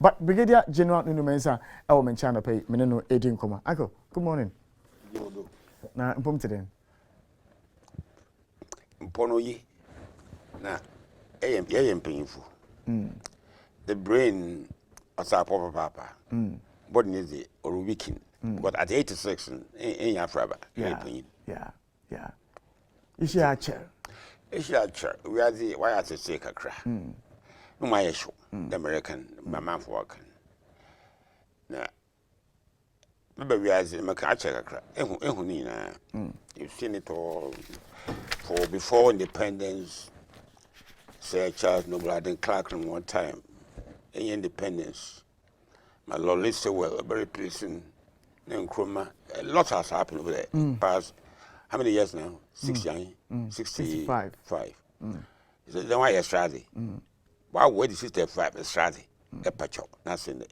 But Brigadier General Numensa, our menchana pay, Meneno 18 comma. Uncle, good morning. Now, I'm today. Mpono yi na am painful. The brain as a papa. Body needs it or weaken. But at 86 in your forever. Yeah. Is she a chair? Is she a chair? We are the why I say a crack. No, my issue, the American, my man for working. Now, maybe we are the Macacha crack. You've seen it all. For before independence, Sir Charles Noble Clark one time, in independence, my Lord listened well, very pleasing, and Chroma, a lot has happened over there. Past how many years now? 65. So then why strategy? Why wait the 65 strategy? A patch up, nothing.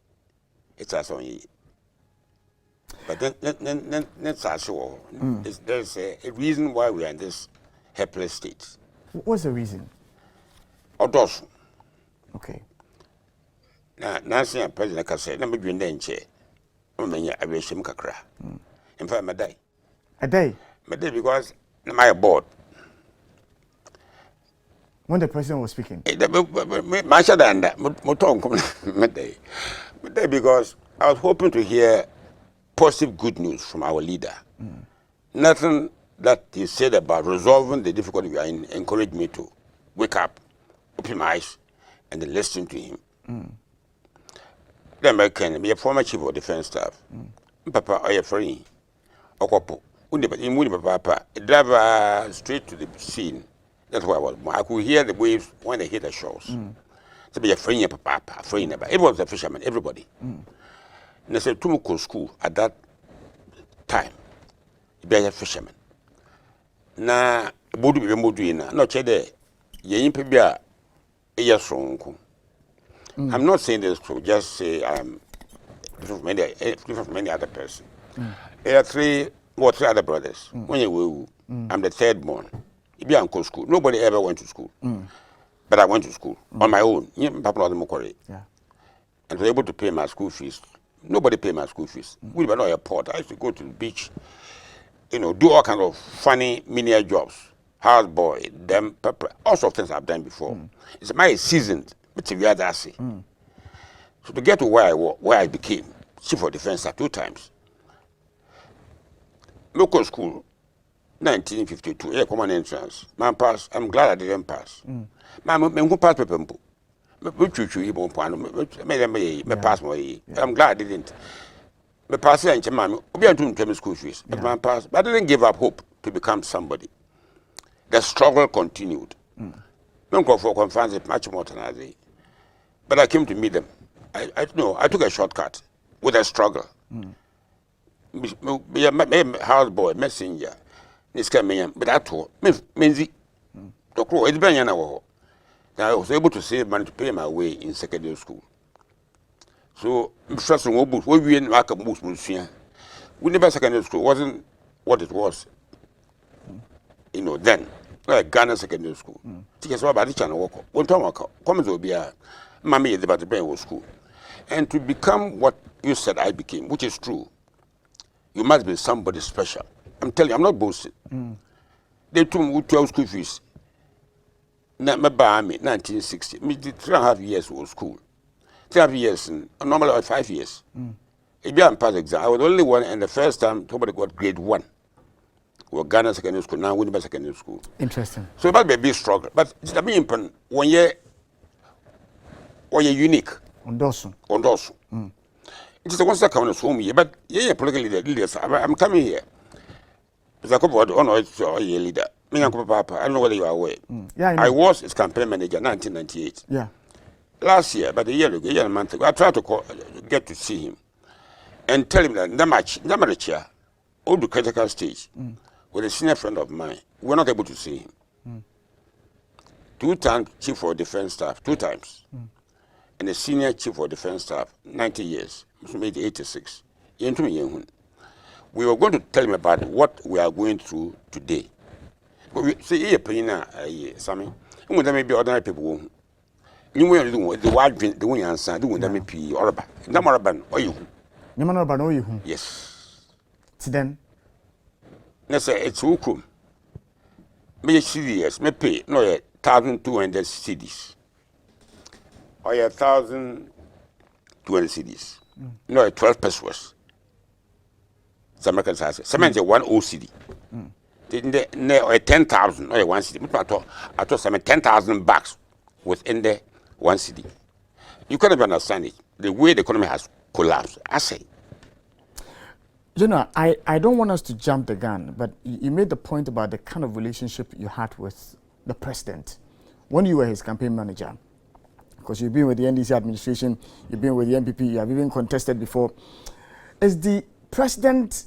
It's as on ye. But then that's also there's a reason why we are in this helpless state. What's the reason? Odos. Okay. Now, Nancy and President can say, "Never been in chair." I'm many a ration kakra. In fact, my day. A day? My day because my board. When the president was speaking? My shadow and that, my day. Because I was hoping to hear positive good news from our leader. Nothing that he said about resolving the difficulty we are in encouraged me to wake up, open my eyes, and then listen to him. The American, be a former chief of defense staff. Papa, I am free. Okopo. Papa, drive straight to the scene. That's why I could hear the waves when they hit the shores. To be a friend, Papa, a friend. Everyone was a fisherman, everybody. And I said, Tumuko school at that time, be a fisherman. Na bodu be modu na no chede ye yimpe bia eya sonko. I'm not saying this to just say I'm different from many other person. There are three other brothers. When you I'm the third born. You be uncle school. Nobody ever went to school. But I went to school on my own. Papa and was able to pay my school fees. Nobody paid my school fees. We were not a port. I used to go to the beach, do all kinds of funny menial jobs. House boy, them, pepper, all sorts of things I've done before. It's my seasoned, but we are that. So to get to where I became chief of defense 2 times. Local school, 1952, yeah, common entrance. Man pass, I'm glad I didn't pass. Man, who passed paper? Me pass my. I'm glad I didn't. Me pass and man, we are doing school fees. But man pass, but I didn't give up hope to become somebody. The struggle continued. Don't go for conference much more than I did. But I came to meet them. I took a shortcut with a struggle. Be a house boy, messenger. This can mean, but that all. Menzi. To grow, it's been an I was able to save money to pay my way in secondary school. So, first of all, we in like a we never secondary school wasn't what it was. Then, like Ghana secondary school. Teachers were about the channel walk. One time, comments will be a mammy about the brain school. And to become what you said I became, which is true, you must be somebody special. I'm telling you, I'm not boasting. They took me 12 school fees. My 1960. Me did 3.5 years was school. 3.5 years, normally 5 years. It be pass exam. I was the only one, and the first time somebody got grade 1. We Ghana secondary school, now Winnipeg secondary school. Interesting. So it might be a big struggle, but it's a big 1 year, 1 year unique. Ondosu. It is a one second home here, but yeah, political leaders. I'm coming here. It's a couple of honors or a leader. Me and Papa, I don't know whether you are aware. I was his campaign manager in 1998. Yeah. Last year, but a year and a month ago, I tried to get to see him and tell him that Namaracha, all the critical stage, with a senior friend of mine, we were not able to see him. 2 times chief of defense staff, 2 times. And the senior chief of defense staff, 90 years, made 86. We were going to tell him about what we are going through today. But we see here, Sammy, and with them may be ordinary people. You will do the wild drink, the way answer, the one that may be or about. Number ban, or you. Nyamano ba no you. Yes. Then. Let's say it's Ukum. May CDS, may pay no 1,200 CDs. Or 1,200 CDs. No 12 pesos. Some Americans say, some say 1 OCD. Or 10,000 or 1 CD. I thought some 10,000 bucks within the 1 CD. You can't even understand it. The way the economy has collapsed. I say. You know, I don't want us to jump the gun, but you made the point about the kind of relationship you had with the president when you were his campaign manager. Because you've been with the NDC administration, you've been with the MPP, you have even contested before. Is the president,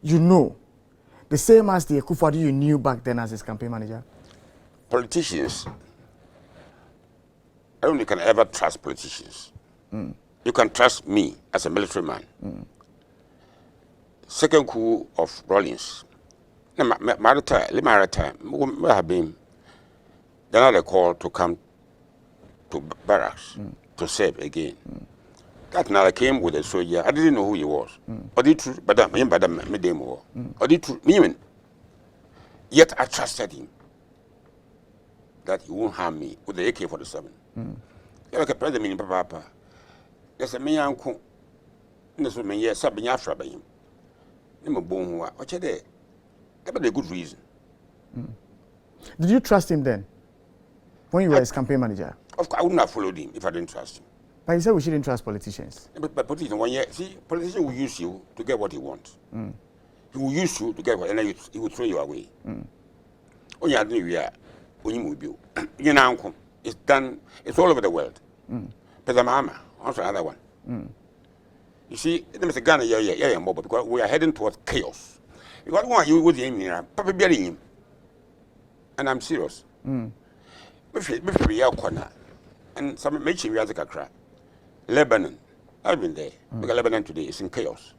you know, the same as the Akufo-Addo you knew back then as his campaign manager? Politicians, I don't think you can ever trust politicians. You can trust me as a military man. Second coup of Rawlings. Maritime, we have been another call to come to barracks to serve again. That night I came with a soldier. I didn't know who he was. Or the truth, but I made him war. Or the truth, yet I trusted him that he won't harm me with the AK-47. Like a president in Papa. There's a man uncle. This was me, yes, I've been after him. I'm a bone. What's there? That was a good reason. Did you trust him then? When you were his campaign manager? Of course, I wouldn't have followed him if I didn't trust him. But he said we shouldn't trust politicians. But politicians, politician will use you to get what he wants. He will use you to get what, and then he will throw you away. When you are doing when you move you, you know, it's done. It's all over the world. Mama, also another one. You see, there is a Ghana, because we are heading towards chaos. Because one you with him, Papa burying him, and I'm serious. And some make you as a crack. Lebanon, I've been there. Because Lebanon today is in chaos.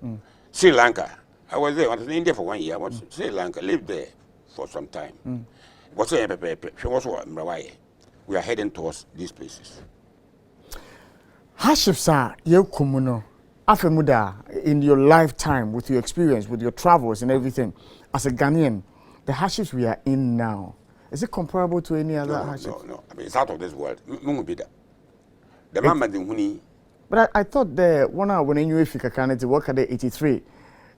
Sri Lanka, I was there. I was in India for 1 year. I was in Sri Lanka, lived there for some time. We are heading towards these places. Hardships are kumuno. Afemuda, in your lifetime, with your experience, with your travels and everything, as a Ghanaian, the hardships we are in now, is it comparable to any other hardships? No. I mean, it's out of this world. The man didn't. But I thought the one when you Africa can work at the 83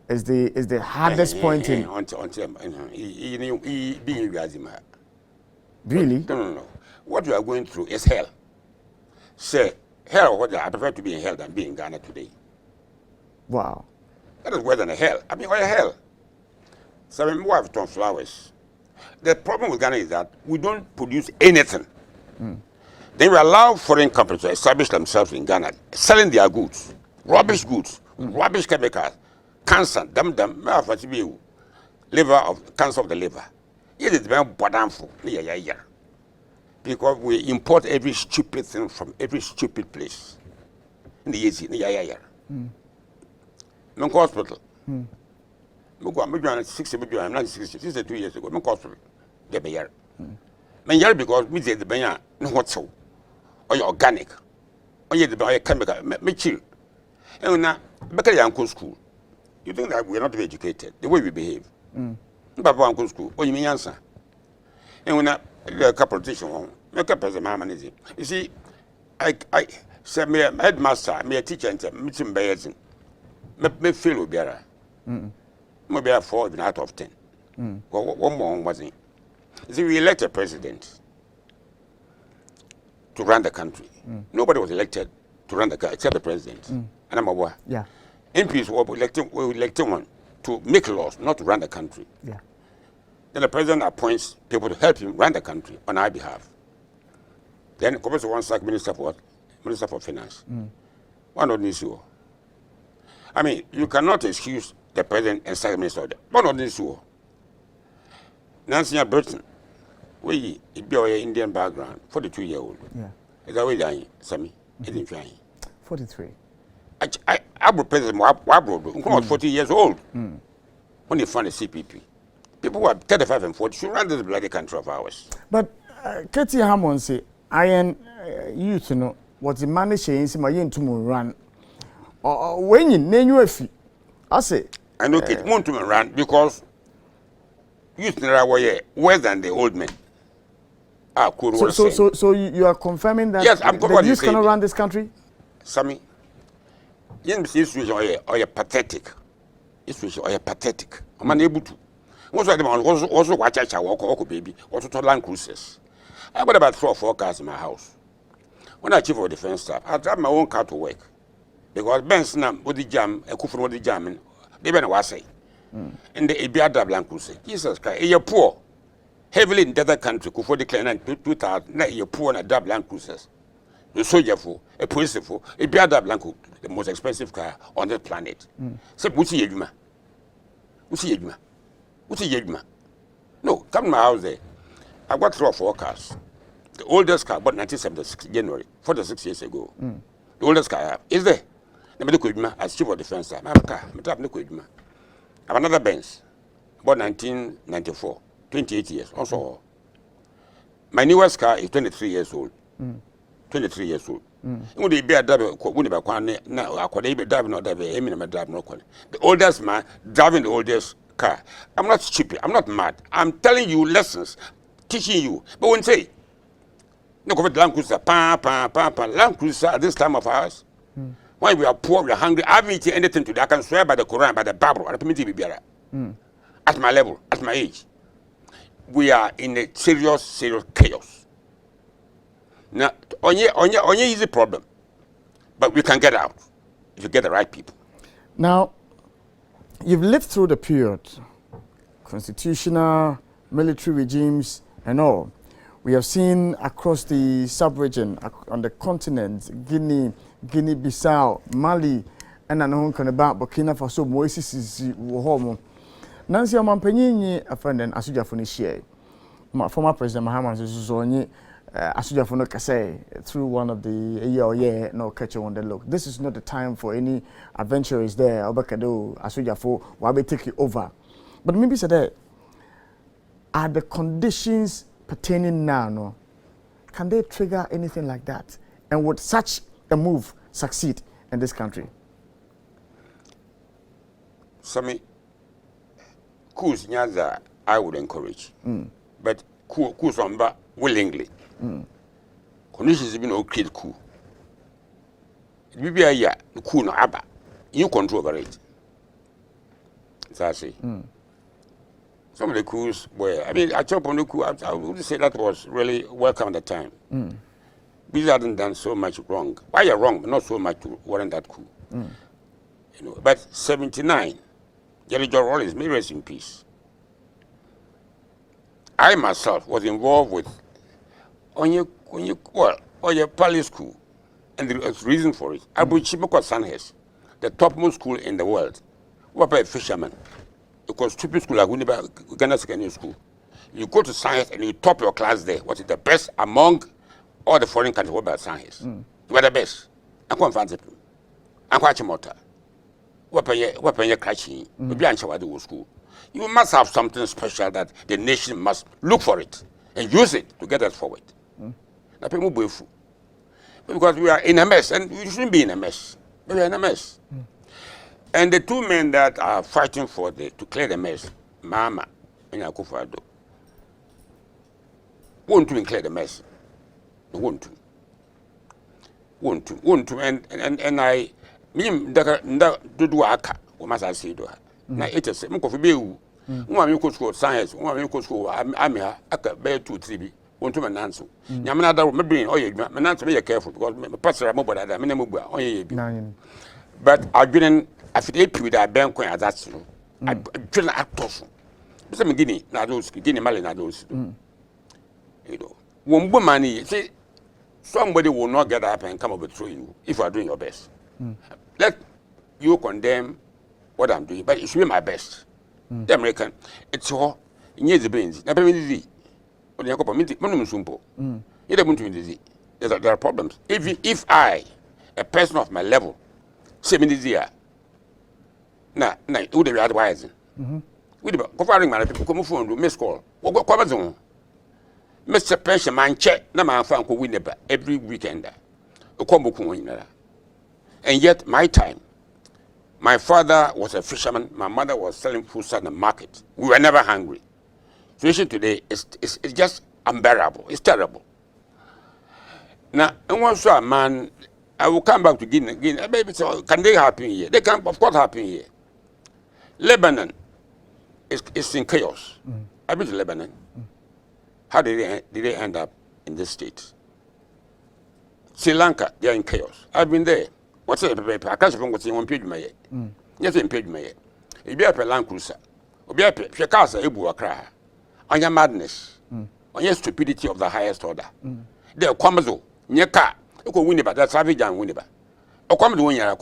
is the hardest point in. Really? No. What you are going through is hell. Say hell. I prefer to be in hell than be in Ghana today. Wow. That is worse than a hell. I mean, why a hell? So we have done flowers. The problem with Ghana is that we don't produce anything. Then we allow foreign companies to establish themselves in Ghana, selling their goods, rubbish chemicals, cancer, cancer of the liver. It is very important because we import every stupid thing from every stupid place. In the hospital. I'm 62 years ago. I'm hospital. Because we did the banya no what so. Or organic. Or you the chemical. Me chill. And now, back at your school. You think that we are not educated the way we behave. Papa uncle school. What you mean answer? And when a couple of teachers make up as a man. You see, I said me a headmaster, me a teacher, and meeting bears. Me feel better. Maybe 4 even out of 10. One more wasn't. See, we elect a president to run the country. Nobody was elected to run the country except the president. And I'm aware. Yeah. MPs were elected one to make laws, not to run the country. Yeah. Then the president appoints people to help him run the country on our behalf. Then it comes to one sack minister for what? Minister for Finance. One of these. I mean, you cannot excuse the president and sack minister. One of these. Nancy Burton, we be our Indian background, 42-year-old. Yeah. Is that way dying, Sammy? 43. I would president Wabro, 40 years old. When they found the CPP. People who are 35 and 40 should run this bloody country of ours. But Katie Hammond say, iron youth no what the manage in my yin to run. Or when you name you a fee. I say, I know it won't to run because youth are worse than the old men. Ah, cool. So you are confirming that yes, I'm the youth cannot run this country? Sammy, you situation or pathetic. Situation or pathetic. I'm unable to. Most of them also watch a walk baby, or to Land Cruisers. I got about 3 or 4 cars in my house. When I chief of defense staff, I drive my own car to work. Because Benson with the jam, a coupon with the jamming, they been was say. And the Ibiada Blancusi, Jesus Christ, you're poor, heavily indebted country, who for declaring 2000, you're poor and a double Blancuses. The soldier for, a police for, a Ibiada Blanco, the most expensive car on the planet. Say, what's Yedma? What's Yedma? What's Yedma? No, come to my house there. I got 3 or 4 cars. The oldest car, about 1976, January, 46 years ago. The oldest car I have is there. As chief of defense, I have a car. I have another Benz, about 1994, 28 years. Also, my newest car is 23 years old. 23 years old. The oldest man driving the oldest car. I'm not stupid. I'm not mad. I'm telling you lessons, teaching you. But when say, no, Land Cruiser, Land Cruiser at this time of ours. When we are poor, we are hungry, I haven't eaten anything today. I can swear by the Quran, by the Bible, and the at my level, at my age, we are in a serious chaos. Now, only easy problem, but we can get out if you get the right people. Now, you've lived through the period, constitutional, military regimes, and all. We have seen across the sub-region, on the continent, Guinea-Bissau, Mali, and an about Burkina Faso, Moises is home. Nancy Mampenyi, a friend and Asuja Funishie. My former president Mahaman is only Asuja Funokase through one of the year, no catcher on the look. This is not the time for any adventurers there, Obakado, Asuja for Wabe take it over. But maybe say that are the conditions pertaining now, no? Can they trigger anything like that? And would such a move succeed in this country? Sammy, coups nyaza I would encourage, but coups on willingly. Conditions have been okay coup. It will be a year, the coup no abba. You control over it. That's it. Some of the coups were, I mean, I chop on the coup, I would say that was really welcome at the time. We hadn't done so much wrong. Why you're wrong, but not so much to warrant that coup. You know, but 79, Jerry John Rawlings, may rest in peace. I myself was involved with on your palace school, and there was reason for it. I brought Chiboko Sandhurst, the topmost school in the world. What about a fisherman? Because stupid school like Ghana Secondary School. You go to science and you top your class there. What is the best among all the foreign countries? What about science? You are the best. I'm quite fancy. I'm quite motor. What about your catching? School. You must have something special that the nation must look for it and use it to get us forward. Because we are in a mess, and we shouldn't be in a mess. We are in a mess. And the 2 men that are fighting for to clear the mess, Mama and Akufo-Addo, want to clear the mess. They want to. And I, me, do aka, we must say do. Na it is me kofi be wu. Nwa me ko school science, nwa me ko school amia aka be 2-3 bi. Want to mananso. Nyamena da me brain oye adwuma. Mananso be careful because me pastor mo boda da me na mo bua oye bi. But I didn't after period I ben kwan that no. I didn't act off. Bisa me Guinea na those Guinea Mali na those. You know. Wombo money see somebody will not get up and come overthrow you if you are doing your best. Let you condemn what I'm doing, but it should be my best. The American, it's all in the brains. Never been easy. But the Minimum Sumpo. You don't want to be there are problems. If I, a person of my level, say me this year, nah, would they be advising? We go firing my people come phone to miss call. What zone? Mr. Pension man check na man fan ko Winneba every weekend. And yet my time, my father was a fisherman, my mother was selling food in the market. We were never hungry. Situation today is just unbearable. It's terrible. Now, and once a man, I will come back to Guinea. Baby, so can they happen here? They can, of course, happen here. Lebanon is in chaos. I've been to Lebanon. How did they end up in this state? Sri Lanka, they are in chaos. I've been there. What's the paper? I can't even see one page my head. Yes, in page my head. If you have a land cruiser, if you have a casa, you will cry. On your madness, on your stupidity of the highest order. There comes near car, you could win about that savage and win about. Or come to win a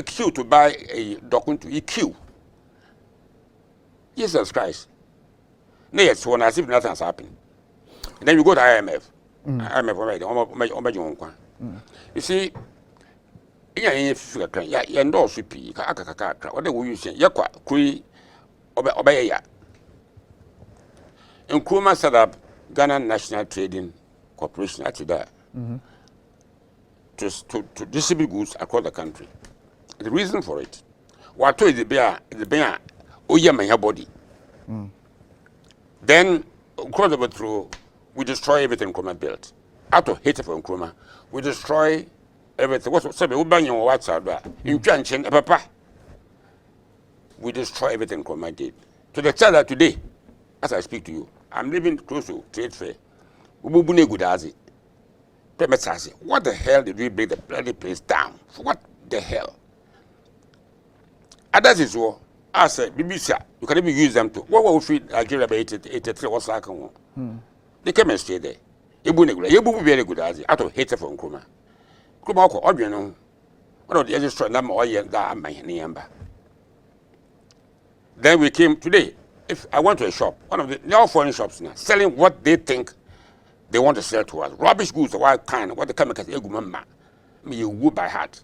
queue to buy a document to EQ. Jesus Christ. Nay, so when I see nothing has happened. And then you go to IMF. IMF already. You see, you endorse CP, what they will use Yakwa, Cree, Obaya. And Nkrumah set up Ghana National Trading Corporation actually there to distribute goods across the country. The reason for it, what is the bear, my body. Then, across the through, we destroy everything Nkrumah built. Out of hate for Nkrumah, we destroy everything. What's said, we bang your what's out there. In Chanchen, papa. We destroy everything Nkrumah did. To the extent that today, as I speak to you, I'm living close to trade fair. What the hell did we break the bloody place down? What the hell? Others is war. I said, BBC, you can even use them to. What will feed Nigeria by 83 or second? They came and stay there. You will be very good as out of hate for Nkrumah. Nkrumah, or you know, one of the other number or that my number. Then we came today. If I went to a shop, one of the now foreign shops now, selling what they think they want to sell to us. Rubbish goods, what kind, what the chemicals, you would by heart.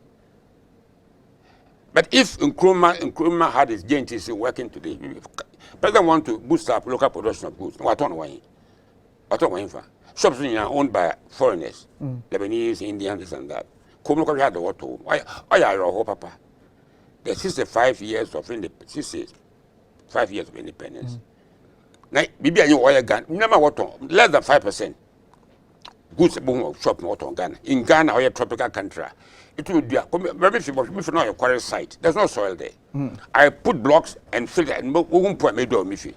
But if Nkrumah had his GNTC working today, President want to boost up local production of goods. What on why? What on why? Shops are owned by foreigners, Lebanese, Indians, this and that. Come look at the water. Why are you papa? There's 65 years of independence. 5 years of independence. Now, maybe I know oil gun. Number what? Less than 5%. Goods boom shop not on Ghana. In Ghana, or a tropical country, it will be very if not a quarry site. There's no soil there. I put blocks and fill it and won't put me do Mifi.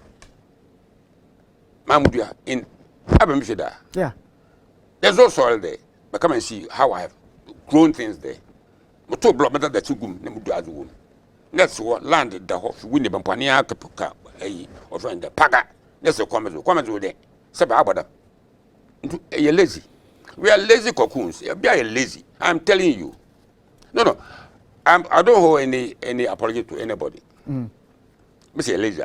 Mamudia in Abamifida. Yeah. There's no soil there. But come and see how I have grown things there. But two block better than 2 gum, Nemudu. That's what landed the horse, Winnie Bampania, Kapuka, or friend, the Paga. That's the comments with them. Sababada. You're lazy. We are lazy cocoons. We are lazy. I'm telling you. No. I don't hold any apology to anybody. Mr. Lazy.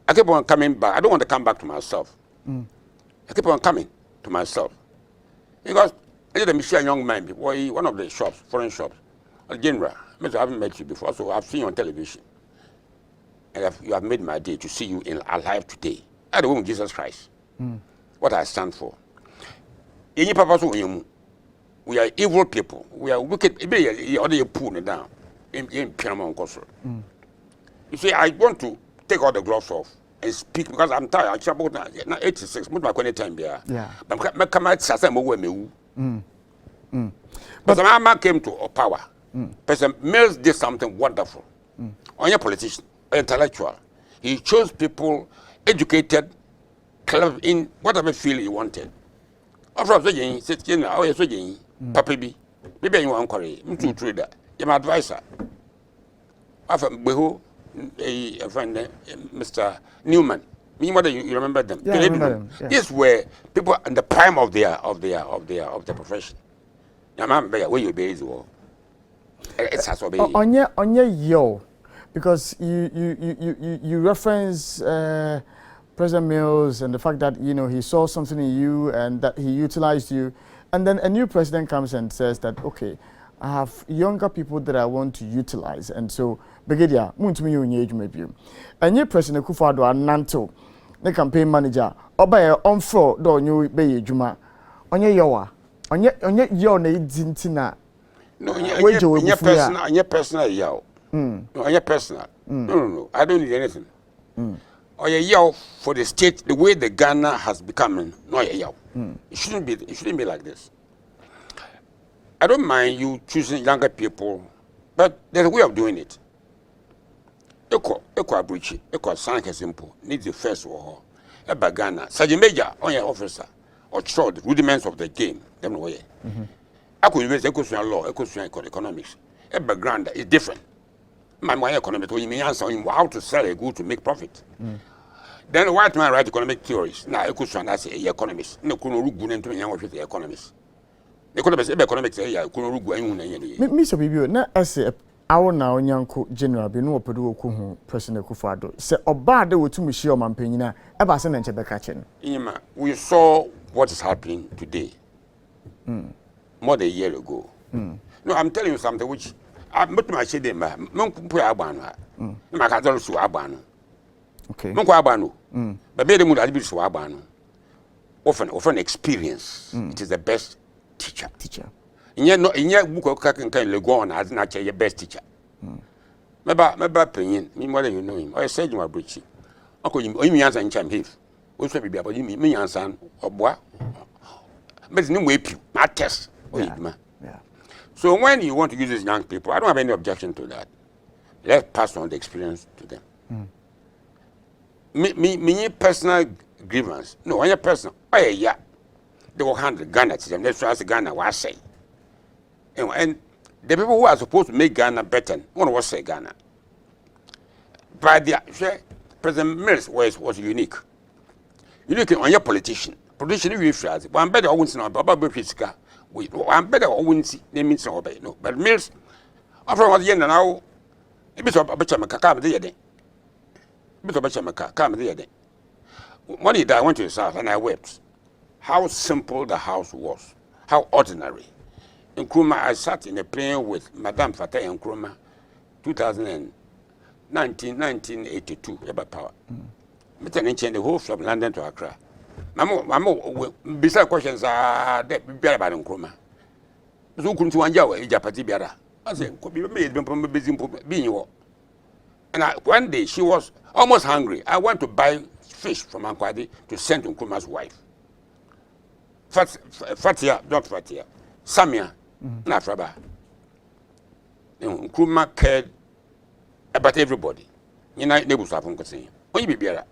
I keep on coming back. I don't want to come back to myself. I keep on coming to myself. Because I did a Michelle young man before one of the shops, foreign shops, a general. I haven't met you before, so I've seen you on television. And you have made my day to see you alive today. I don't want Jesus Christ. What I stand for. We are evil people. We are wicked. You pull it down. You see, I want to take all the gloves off and speak because I'm tired. I'm about 86. But my time here. Yeah. But come out, but the man came to power. President Mills did something wonderful. On your politician, intellectual, he chose people educated, clever in whatever field he wanted. After saying, sitting, oh, yes, again, Papa B, maybe you want to to trader, you're my advisor. After Beho, a friend, Mr. Newman. Meanwhile, you remember them? Yeah, I remember them. Yeah. These were people in the prime of their profession. Now, man, where you based war. It's has obeyed. On your yo, because you reference President Mills and the fact that he saw something in you and that he utilized you, and then a new president comes and says that okay, I have younger people that I want to utilize, and so Brigadier, and your President Kufuor Nanto, the campaign manager, Oba on floor, do you be Juma, on your yawa, on your name, Zintina. No, your personal yaw. No, your personal. No, I don't need anything. Or your yaw for the state, the way the Ghana has become, no, your yaw. It shouldn't be like this. I don't mind you choosing younger people, but there's a way of doing it. Equal abridge, equal sank simple, needs the first war. A Ghana, Sergeant Major, on your officer, or show the rudiments of the game, them way. I could use law, economics. A background is different. My economics, when you mean answer how to sell a good to make profit. Then the white man write economic theories. Now, I say economist. No, couldn't go into the economist. Economics, couldn't go any. Mr. Bibi, na ase awo na onyanko general bi no opedo okuhu president Akufo-Addo se oba de wotumi hie omampanyina e ba se na nche beka che no. Inyema, we saw what is happening today. More than a year ago. No, I'm telling you something which I'm not my shade ma. Monku abano. Ma ka dolo su abano. Okay. Monku abano. But be the mu da bi su abano. Often experience. It is the best teacher. Inye book ka kan lego on as na che your best teacher. Meba penyin, me more than you know him. I said you are breaching. Uncle you answer in cham hif. We should be about you me answer oboa. But no way you. My test. Yeah. So when you want to use these young people, I don't have any objection to that. Let's pass on the experience to them. Me personal grievance. No, when you're personal, yeah. They will handle Ghana to them. Let's ask Ghana what I say. And the people who are supposed to make Ghana better, want to say Ghana. But President Mills was unique. Unique on your politician. Politician, you phrase. One better, I won't know about Brisca. One better, I won't see. They mean so obey. No, but Mills, after 1 year now, a bit of a Bachamaka come the other day. A bit of Bachamaka come the other day. One day I went to the south and I wept. How simple the house was. How ordinary. In Nkrumah, I sat in a plane with Madame Fatah in Nkrumah, 1982, about power. But then change the whole from London to Accra. Mamo, beside questions are that be about Nkrumah. So couldn't one yaw, Japati Biara. I said, could be made from busy being you. And one day she was almost hungry. I went to buy fish from Ankwadi to send to Nkrumah's wife. Fatia, not Fatia, Samia, Nafraba. Nkrumah cared about everybody. You know, they was having to when you be better.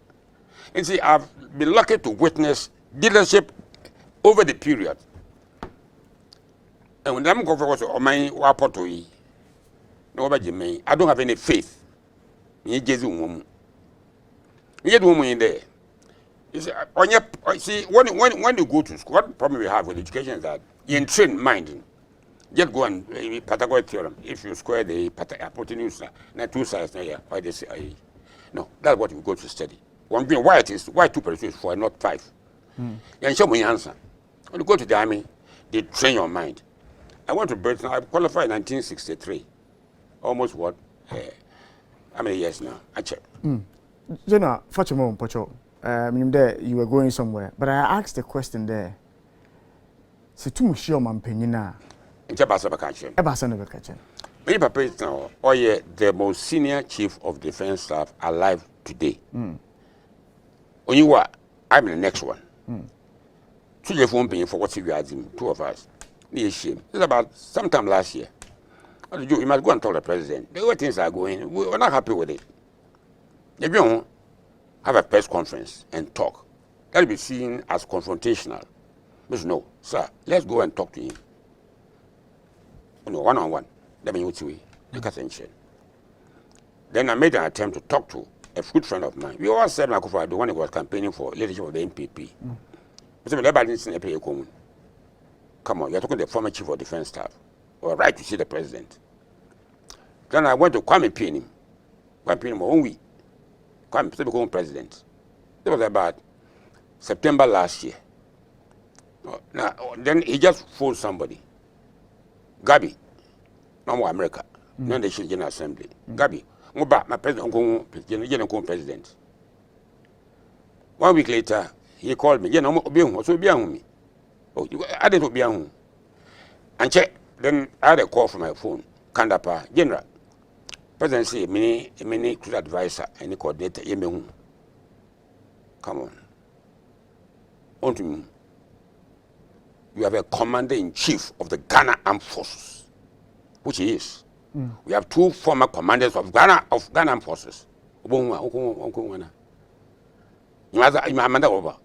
And see, I've been lucky to witness leadership over the period. And when I'm going for my wapoto, nobody may. I don't have any faith. You just woman. You woman in there. You see, when you go to school, what problem we have with education is that you train mind. Just go and Pythagorean theorem. If you square the hypotenuse, not two sides, why they say, no, that's what you go to study. One being why it is, why 2 + 2 is 4, not 5. And show me answer. When you go to the army, they train your mind. I went to Britain, I qualified in 1963. Almost what? How many years now? I check. General, Fatima Pocho, you were going somewhere, but I asked the question there. Se tu mushio mampenyina. Many people now, the most senior chief of defense staff alive today. When you are, I'm the next one. Two years won't pay for what you are doing, 2 of us. It's about sometime last year. You must go and tell the president. The way things are going, we're not happy with it. If you don't have a press conference and talk, that will be seen as confrontational. But no, sir, let's go and talk to him. One-on-one. Let me use the attention. Then I made an attempt to talk to a good friend of mine. We all said Akufo-Addo when he was campaigning for leadership of the NPP. Come on, you're talking to the former chief of defense staff. Or right to see the president. Then I went to Kwame Pianim. Kwame Pianim 1 week. Kwame became president. That was about September last year. Now, then he just phoned somebody. Gabi, no America, no the General Assembly. Gabi, my president, president. 1 week later, he called me. You know, so be me. Oh, I didn't be home. And check. Then I had a call from my phone. Kandapa, General. Presidency, many could advisor, any coordinator, come on. On to me. You have a commander-in-chief of the Ghana Armed Forces, which he is. We have 2 former commanders of Ghana Armed Forces.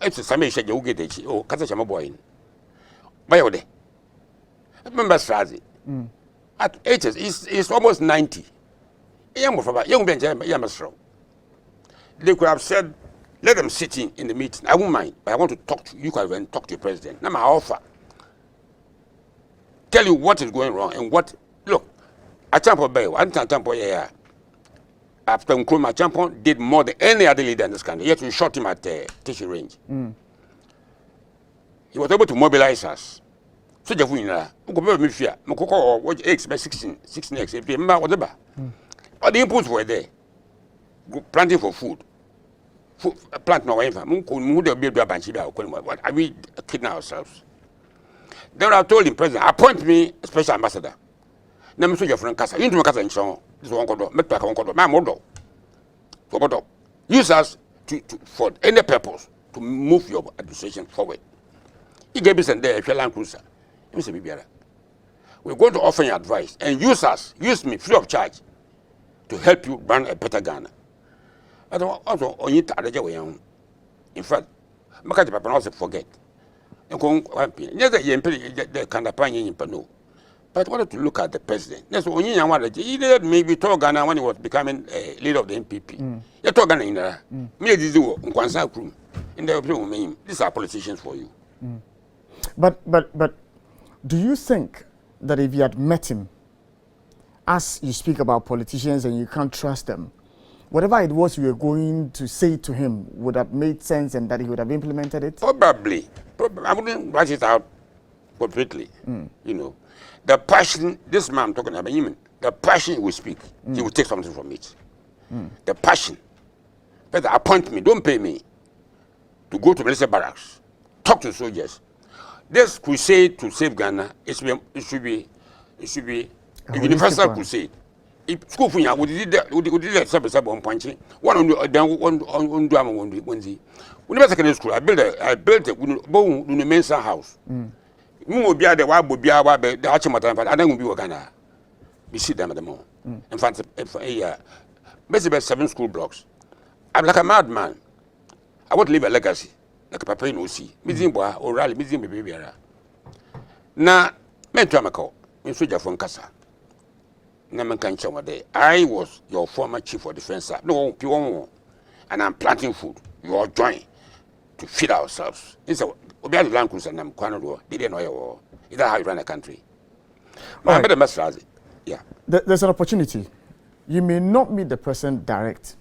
It's a same shade you get it. Oh, Katachama boy. By your day. Remember Strazi. At 80s, he's almost 90. Young Benjamin strong. They could have said, let them sit in the meeting. I won't mind, but I want to talk to you. You can talk to the president. Now, my offer. Tell you what is going wrong and what. Look, a champion bay, one champion, yeah. After Nkrumah, champion did more than any other leader in this country. Yet we shot him at the teaching range. He was able to mobilize us. So, Jeff, we know, me fear. Mokoko, what eggs by 16 eggs. If you remember, whatever. All the inputs were there. Planting for food. Plant no whatever. What are we kidding ourselves? Then I told him, President, appoint me a special ambassador. Now, soldier from Casa. You into Casa in Chong. This one called Metpack on Kodo. My model. Use us for any purpose to move your administration forward. He gave us a day, a land cruiser. We're going to offer you advice and use me free of charge to help you run a better Ghana. I don't also on it. In fact, Makati Papa also forget. Yes, the campaign no. But I wanted to look at the president. That's what you wanted. He did maybe talk Ghana when he was becoming a leader of the NPP. You talk Ghana in there. Me this do Kwanzaa crew. In the these are politicians for you. But do you think that if you had met him, as you speak about politicians and you can't trust them, whatever it was you were going to say to him would have made sense and that he would have implemented it? Probably. I wouldn't write it out completely. You know, the passion, this man I'm talking about, the passion he will speak, he will take something from it. The passion. But appoint me, don't pay me to go to military barracks, talk to soldiers. This crusade to save Ghana, it should be a universal crusade. If school for you, we did that sub on punching. One on drama one day. We never secondary school. I built a bone in the men's house. Mu be the wild be the Archimatan, I don't be Ghana. We see them at the moment. In fact, basically 7 school blocks. I'm like a madman. I want to leave a legacy. Like a papa no see. Mizimba or rally, Mizimba baby. Now, men to Amako, in Suja from Casa. I was your former chief of defense. No, pure, and I'm planting food. You are joining to feed ourselves. It's a land cruiser and I'm Quanado. Didn't know is that how you run a country? Right. But the message, yeah. There's an opportunity. You may not meet the person direct,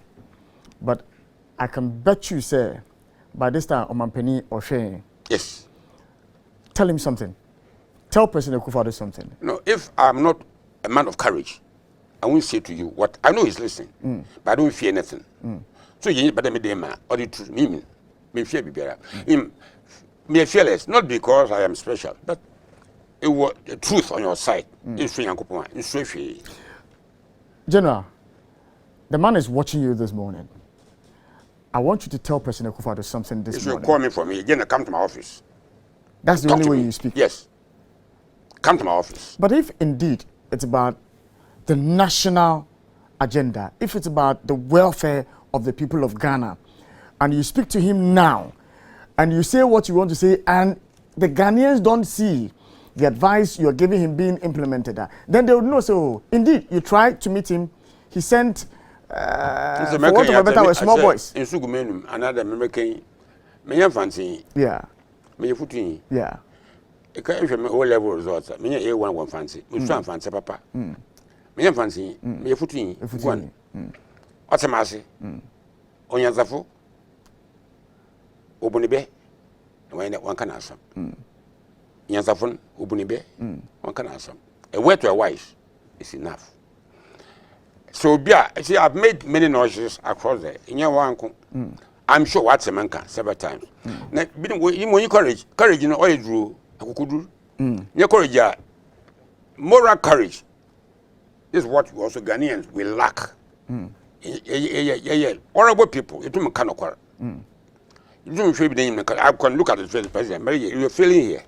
but I can bet you, say, by this time, Omampeni or Shane. Yes. Tell him something. Tell President Akufo-Addo something. No, if I'm not a man of courage, I won't say to you what I know he's listening, but I don't fear anything. So you need better me or the truth. Me fear be better. Me fearless, not because I am special, but it was the truth on your side. General, the man is watching you this morning. I want you to tell President Akufo-Addo something this morning. You should call me for me. Again, come to my office. That's the only way you speak? Yes. Come to my office. But if indeed it's about the national agenda, if it's about the welfare of the people of Ghana, and you speak to him now, and you say what you want to say, and the Ghanaians don't see the advice you're giving him being implemented, then they would know, so indeed, you tried to meet him, he sent, for want of a better word, small boys. In Sugumenum, another American, may fancy. Yeah. May footing. Yeah. A country from all level results, many A1 fancy, with some fancy papa. May fancy, may footing, one. What's a massy? On your Zafo? Obunibe, when one can answer. Yazafon, Ubunibe, one can answer. A word to a wife is enough. So, see, I've made many noises across there. In your uncle, I'm sure what's a man can several times. Now, when you courage, you know, oil drew, akukudu. Your courage, moral courage is what we also Ghanaians we lack. Yeah. Horrible people, you don't cannot quarrel. You don't feel the I can look at the president, you're feeling here.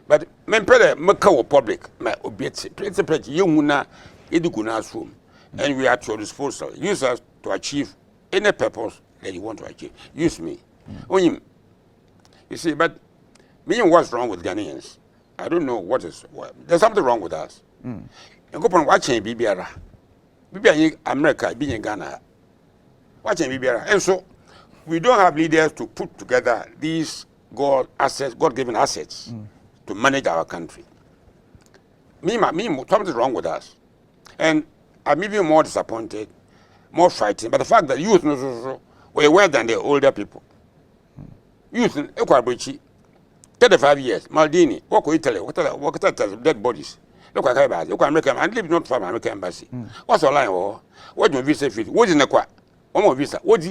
But men pray Macau public, my obits, principally you na edukuna's room, and we are at your disposal. Use us to achieve any purpose that you want to achieve. Use me. You see, but meaning what's wrong with Ghanaians? I don't know what is. There's something wrong with us. And go on watching BBR. BBR America, being in Ghana. Watching BBR. And so we don't have leaders to put together these God-given assets to manage our country. Something's wrong with us. And I'm even more disappointed, more frightened by the fact that youth were aware than the older people. Youth in Ekwabrichi, 35 years, Maldini, walk with Italy, what dead bodies. Look at Kaiba, look at American, and live not from American embassy. What's the line? What do you visa fit? What is the qua? One more visa. What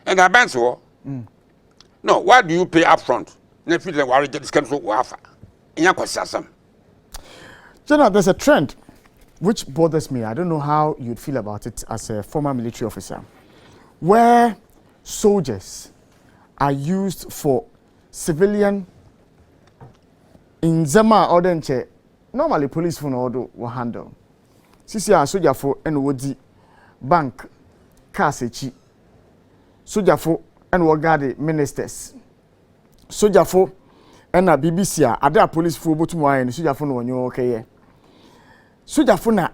and I ban so. No, why do you pay up front? General, there's a trend which bothers me. I don't know how you'd feel about it as a former military officer, where soldiers are used for civilian in Zama or then normally police for no will handle. Sisi a soldier for and bank casechi soldier for and guard ministers. Soldier for and a BBC other police for but wine soldier for no one okay. Soldier for na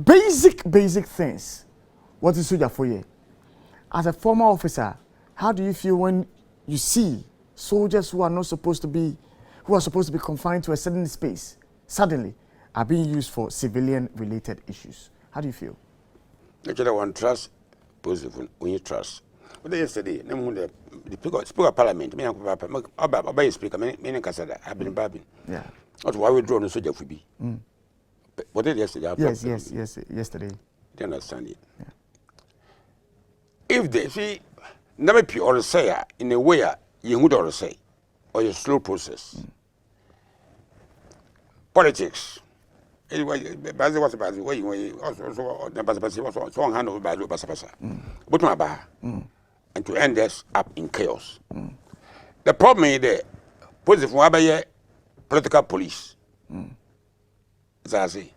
basic things. What is soldier for you? As a former officer, how do you feel when you see soldiers who are supposed to be confined to a certain space suddenly are being used for civilian related issues? How do you feel? Actually, one trust positive when you trust. But yesterday, the speaker of parliament, me speaker, me Kasada, I've been babbing. Yeah. That's why we draw no soldier for be. What did yesterday? Yes, yesterday. They understand it. Yeah. If they see, never be or say in a way you would or say, or a slow process. Politics. Anyway, Basil was about the way you also was so hand over by Basapasa. But my bar. And to end us up in chaos. The problem is the positive political police. As I say,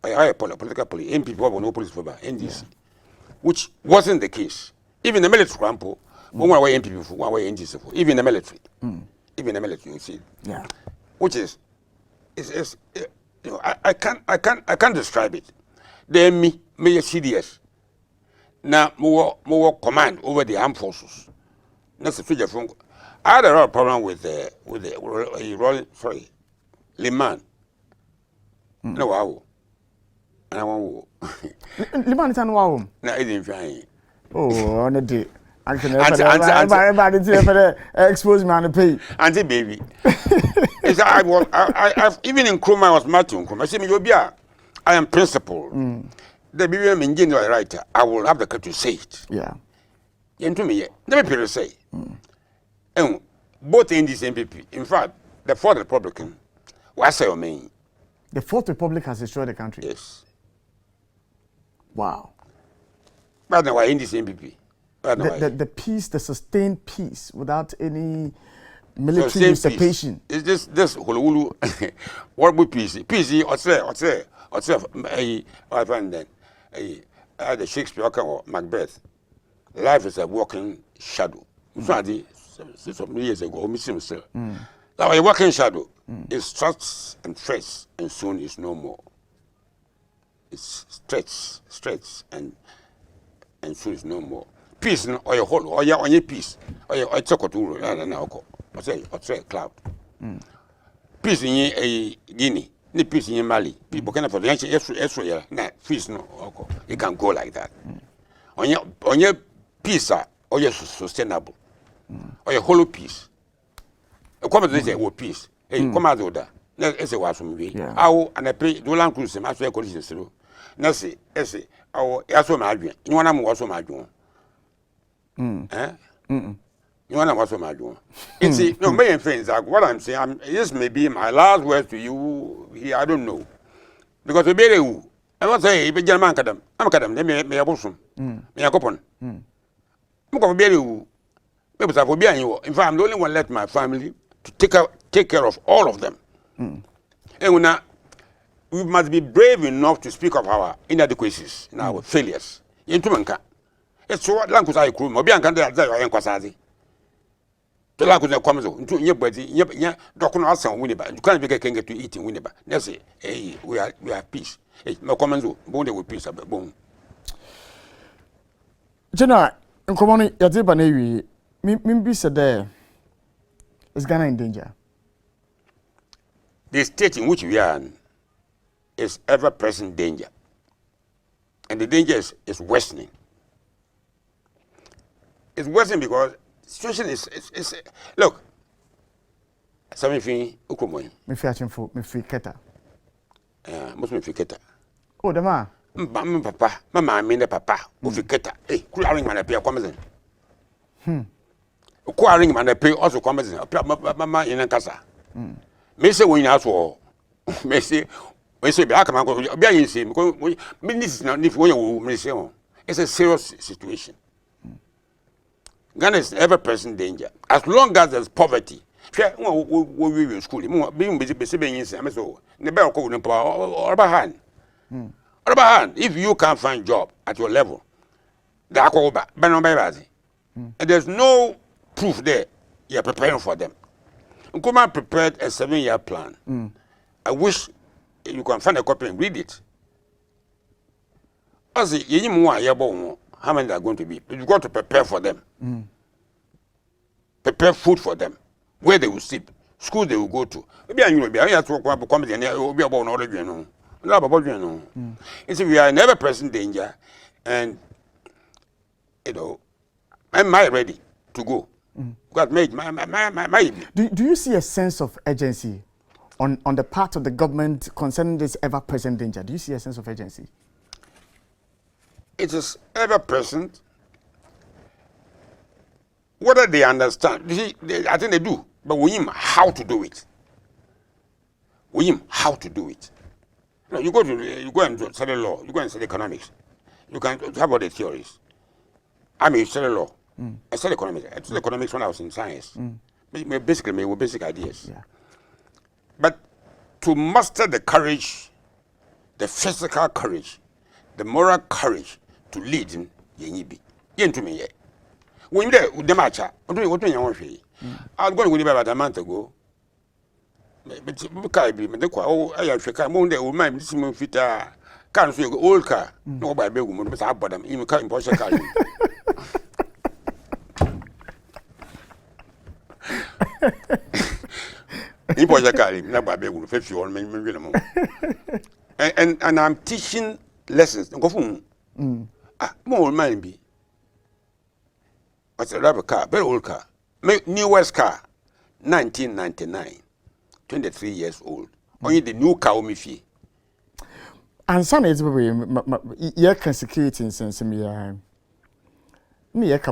I political police, MP people no police for NDC, which wasn't the case. Even the military campo, one way MP before, one way NDC for, even the military, you see, which is you know, I can't describe it. Then me CDS. Now more command over the armed forces. That's the figure from. I had a lot of problem with the Liman. No wow. And I want Liman is an wow. No, it didn't find. Oh, on a day. I can never expose me on the pay. Auntie baby. I even in Kroma I was Martin. I said, I am principal. The BBM engineer writer, I will have the courage to say it. Yeah. And to me, let me say. And both in this MPP, in fact, the Fourth Republican, was your main. The Fourth Republic has destroyed the country. Yes. Wow. But now in this MPP. The peace, the sustained peace without any military usurpation. It's this Hulu. What would peace? Peace, or say, I find that the Shakespeare or Macbeth. Life is a walking shadow. Some years ago, missing himself. Now a walking shadow is struts and threats, and soon is no more. It's stretch, and soon is no more. Peace, or your whole, or your peace, or your chocolate, or say cloud. Peace in a Guinea, ni peace in Mali. People can afford the peace no, it can go like that. On your peace, or your sustainable, or your hollow peace. A comment say, "Oh, peace." Hey, come out of that. Let's say what's from me. How and I pay do land cruise, I'm actually collision through. Nasi, our Yaso Madrian. You want to also Madrian. You want to watch my doing? It's no main things. Like what I'm saying, this may be my last words to you here. I don't know because we be you. I want to say, if you're man, I'm kadam. They may abosom. Me a coupon. I'm going to be you. Maybe I will be you. In fact, I'm the only one left my family to take care of all of them. And now we must be brave enough to speak of our inadequacies, our failures. Into manka. It's what language I crew. Maybe I can't do that. The language that comes into your body, yeah, doctor also Winneba. You can't be getting to eat in Winneba. Let's say, hey, we have peace. Hey, no comments, bone with peace about bone. Jenna, in common, Yadiba Navy, Mimbi said there is Ghana in danger. The state in which we are in is ever present danger. And the danger is worsening. It's worsening because situation is look. Something ukumoy. Me fi achimfo, me fi keta. Most me fi keta. Oh, the man. Papa, mama me ne papa, o fi keta. Eh, clearing man pay comezin. Clearing man pay also comezin. Mama in kasa. Me say when you ask for me say be aka man go be yin say because me this na if when you me say it's a serious situation. Ghana is ever present danger. As long as there's poverty, we in school. Being busy being so the better call them or hand. If you can't find job at your level, and there's no proof there, you're preparing for them. Nkuma prepared a 7-year plan. I wish you can find a copy and read it. As how many are going to be? You've got to prepare for them. Prepare food for them. Where they will sleep. School they will go to. Maybe I have to work come and will be about another general. It's we are in ever present danger and am I ready to go? God made my Do you see a sense of urgency on the part of the government concerning this ever present danger? Do you see a sense of urgency? It is ever present. Whether they understand, you see, I think they do, but we him how to do it. We him how to do it. No, you go and study law, you go and study economics. You can have all the theories. I mean, study law. I studied economics. I studied economics when I was in science. Basically, with basic ideas. Yeah. But to master the courage, the physical courage, the moral courage to lead him, to me. When you there, the match, what do you want? I was going to about a month ago. But I have to come on the old man, this moon fit can't see old car. No, by big woman, but I bought them in a Porsche car. In Porsche car, not by big woman, 50 or minimum. And I'm teaching lessons. Go for more man be. What's a rubber car, very old car. Newest car, 1999, 23 years old. Only the new car me fee. And some is you can security in sense me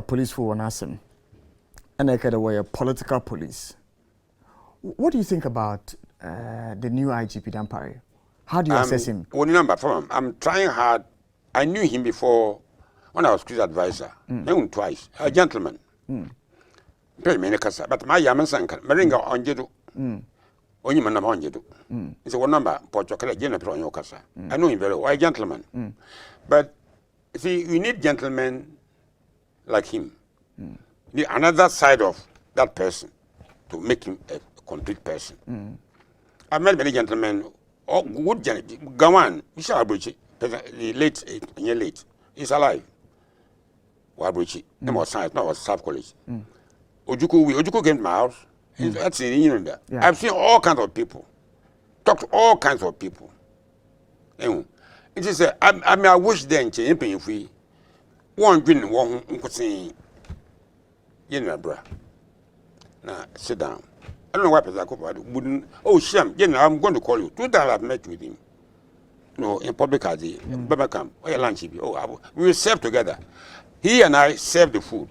police for one asem. And I kind of a political police. What do you think about the new IGP Dampare? How do you assess him? One number from him. I'm trying hard. I knew him before when I was Chris advisor. Twice. A gentleman. But my yaman sank, Maringa on Jedu. Only man on Jedu. It's a one number, Portugal, Jennifer on your casa. I know him very well, a gentleman. But see, you need gentlemen like him. You need another side of that person to make him a complete person. I've met many gentlemen, good gentlemen. Gawan, you shall bridge late. He's alive. Wabrichi, no more science, no South College. Ojuku came to my house. That's in there. I've seen all kinds of people. Talked to all kinds of people. It is I wish then if we one drink one could say, bro. Now sit down. I don't know what I wouldn't. Oh, Shem, I'm going to call you. 2 times I've met with him. No, in public as Babacam, or lunch. Oh, we will serve together. He and I serve the food.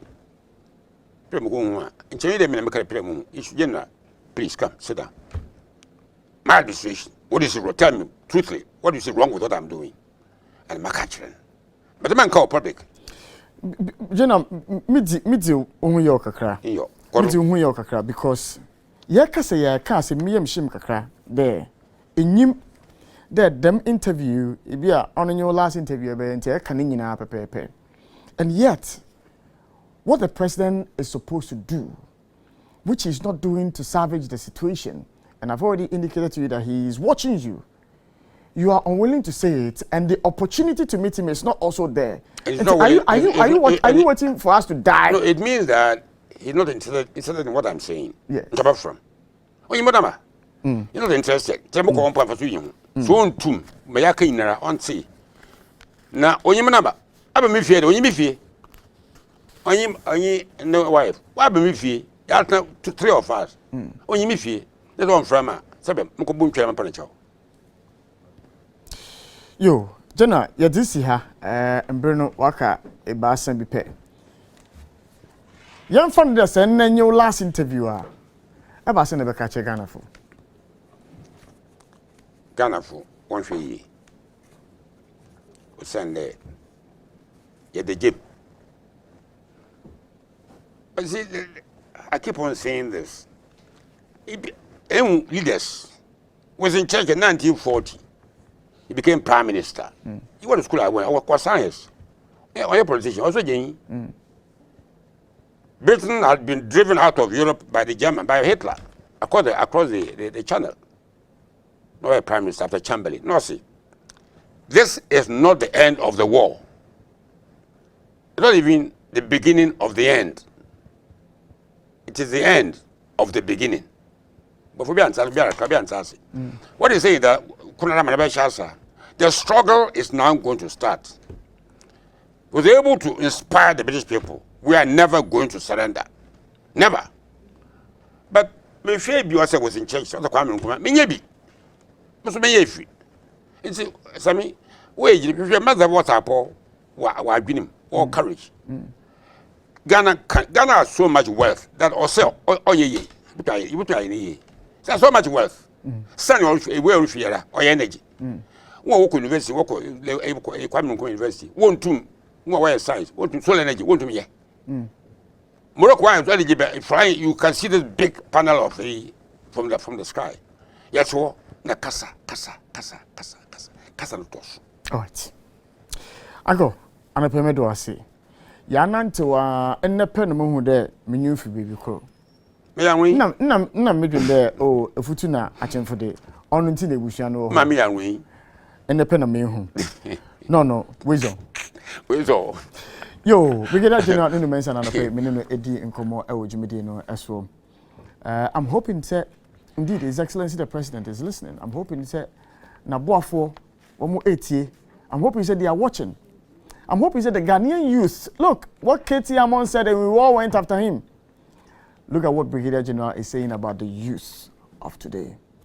Premu, and tell them in the Premu. It's general. Please come, sit down. My administration, what is it? Tell me truthfully, what is wrong with what I'm doing? And my catching. But the man called public. General, midi Umuyo Kakra. Midi Umuyo Kakra, because Yakasa Yakasa, Miam Shim Kakra, there. In him, that them interview, if you are on your last interview, and yet, what the president is supposed to do, which he's not doing to salvage the situation, and I've already indicated to you that he is watching you. You are unwilling to say it, and the opportunity to meet him is not also there. Are you waiting for us to die? No, it means that he's not interested in what I'm saying. Yes. From. Oh, you madam. You're not interested. Tell me what I'm saying. So on tomb, Mayaka in on sea. Now, oh, you madam. I be me fear. Oh, you me fear. Oh, you no wife. Why be me fear? After 3 of us. Oh, you me fear. That's one from her. Seven, Mokobun Chairman Panacho. Yo, Jenna, you did see her, and Bruno Waka, a bass and be paid. Young fun does and then your last interviewer. I was never catch a Ghana for. Ghana for 1 for ye. Sunday. Yet the jeep. But see, I keep on saying this. Leaders was in charge in 1940. He became prime minister. He went to school. I was science. I a politician. Also, Britain had been driven out of Europe by the German, by Hitler, across the channel. No a prime minister after Chamberlain. No, see. This is not the end of the war. It's not even the beginning of the end. It is the end of the beginning. But for what is saying that the struggle is now going to start. Was able to inspire the British people. We are never going to surrender. Never. But me fear Biwasa was in charge. So the Kwame Nkrumah, me nyebi. Muso me yefi. Nti sami we your mother was up wa adwinim or courage. Ghana has so much wealth that also ye. There's so much wealth. Send you where you or energy. Walk university, walk university. One to more science, one to solar energy, one to me. Morocco, you can see this big panel of the from the sky. Yes, so na casa. All right. I go. I'm a permit to say. Yananto and the pen who there, menu for baby crow. No, midwin there, oh, a futuna, I can for the on until they wish you know. Mammy, and we. And the pen of me home. No, wisdom. Wisdom. Yo, we get that general in the mention and a pay, minimum Eddie and Como, Jimmy as well. I'm hoping that indeed His Excellency the President is listening. I'm hoping that Naboafo, one more 80. I'm hoping that they are watching. I'm hoping that the Ghanaian youth, look, what Katie Amon said, and we all went after him. Look at what Brigadier General is saying about the youth of today.